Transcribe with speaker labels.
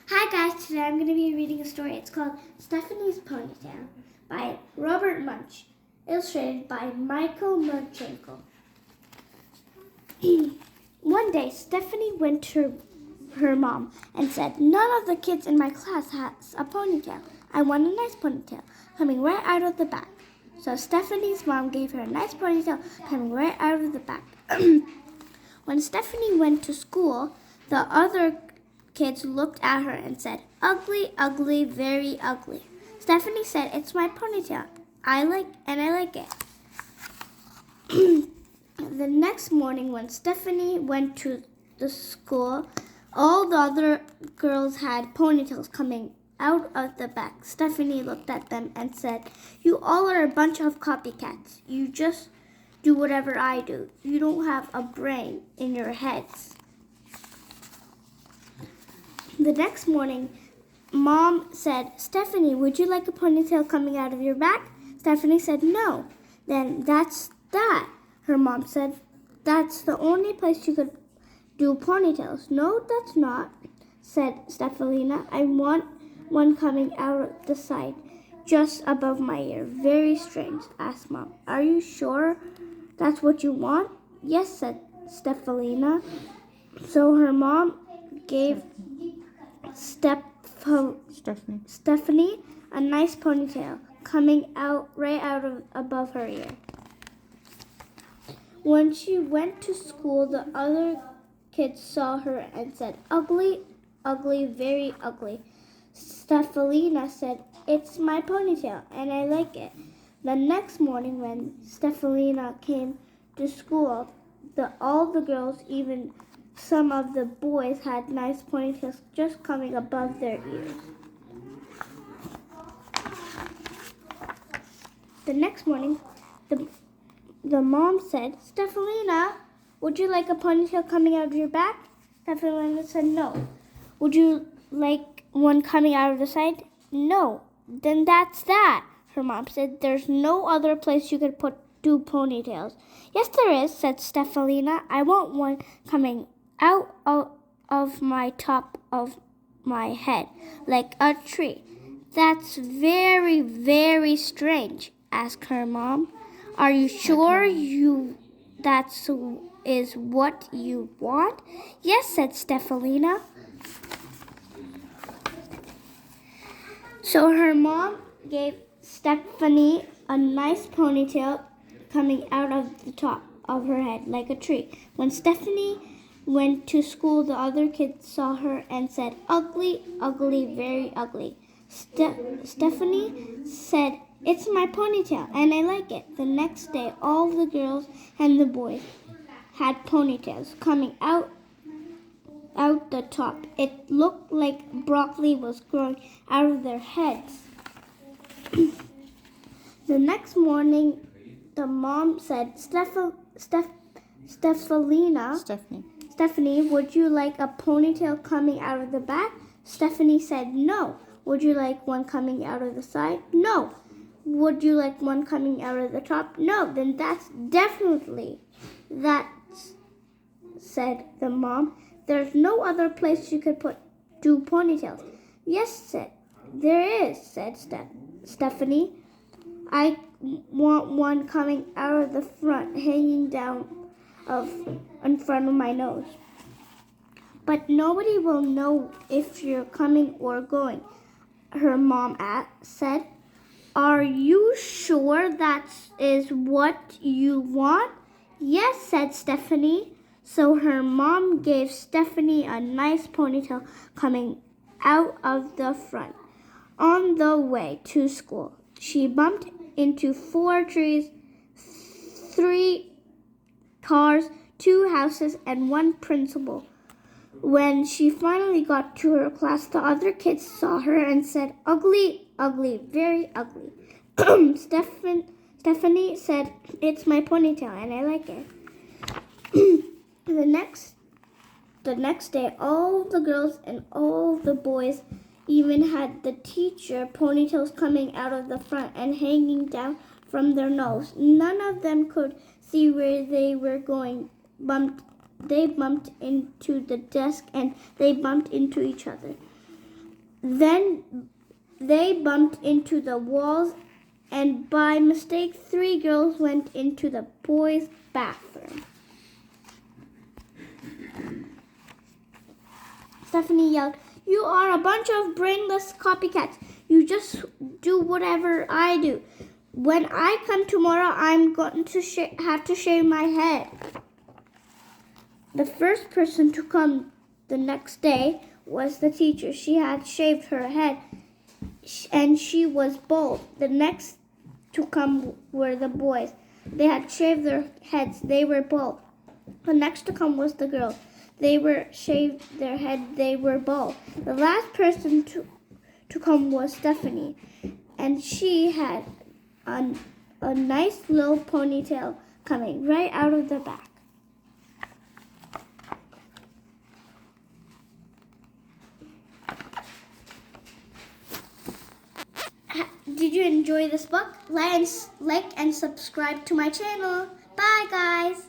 Speaker 1: Hi guys, today I'm going to be reading a story. It's called Stephanie's Ponytail by Robert Munch, illustrated by Michael Merchenko. One day, Stephanie went to her mom and said, "None of the kids in my class has a ponytail. I want a nice ponytail coming right out of the back." So Stephanie's mom gave her a nice ponytail coming right out of the back. When Stephanie went to school, the other kids looked at her and said, "Ugly, ugly, very ugly." Stephanie said, "It's my ponytail. I like it." The next morning when Stephanie went to the school, all the other girls had ponytails coming out of the back. Stephanie looked at them and said, "You all are a bunch of copycats. You just do whatever I do. You don't have a brain in your heads." The next morning, Mom said, "Stephanie, would you like a ponytail coming out of your back?" Stephanie said, "No." "Then that's that," her mom said. "That's the only place you could do ponytails." "No, that's not," said Stephalina. "I want one coming out the side, just above my ear." "Very strange," asked Mom. "Are you sure that's what you want?" "Yes," said Stephalina. So her mom gave Stephanie a nice ponytail coming out right above her ear. When she went to school, the other kids saw her and said, "Ugly, ugly, very ugly." Stephalina said, "It's my ponytail and I like it." The next morning when Stephalina came to school, all the girls, even some of the boys, had nice ponytails just coming above their ears. The next morning, the mom said, "Stephalina, would you like a ponytail coming out of your back?" Stephalina said, "No." "Would you like one coming out of the side?" "No." "Then that's that," her mom said. "There's no other place you could do ponytails." "Yes, there is," said Stephalina. "I want one coming out of my top of my head, like a tree." "That's very, very strange," asked her mom. "Are you sure that is what you want?" "Yes," said Stephalina. So her mom gave Stephanie a nice ponytail coming out of the top of her head, like a tree. When Stephanie went to school, the other kids saw her and said, "Ugly, ugly, very ugly." Stephanie said, "It's my ponytail and I like it." The next day, all the girls and the boys had ponytails coming out the top. It looked like broccoli was growing out of their heads. The next morning, the mom said, "Stephanie, would you like a ponytail coming out of the back?" Stephanie said, "No." "Would you like one coming out of the side?" "No." "Would you like one coming out of the top?" "No." "Then that's definitely that," said the mom. "There's no other place you could do ponytails." "Yes, there is," said Stephanie. "I want one coming out of the front, hanging down in front of my nose." "But nobody will know if you're coming or going," her mom said. "Are you sure that is what you want?" "Yes," said Stephanie. So her mom gave Stephanie a nice ponytail coming out of the front. On the way to school, she bumped into 4 trees, 3 cars, 2 houses, and 1 principal. When she finally got to her class, the other kids saw her and said, "Ugly, ugly, very ugly." Stephanie said, "It's my ponytail and I like it." The next day, all the girls and all the boys, even had the teacher, ponytails coming out of the front and hanging down from their nose. None of them could see where they were going. They bumped into the desk and they bumped into each other. Then they bumped into the walls, and by mistake, 3 girls went into the boys' bathroom. Stephanie yelled, "You are a bunch of brainless copycats. You just do whatever I do. When I come tomorrow, I'm going to have to shave my head." The first person to come the next day was the teacher. She had shaved her head, and she was bald. The next to come were the boys. They had shaved their heads. They were bald. The next to come was the girls. They were shaved their head. They were bald. The last person to come was Stephanie, and she had a nice little ponytail coming right out of the back. Did you enjoy this book? Like and subscribe to my channel. Bye, guys.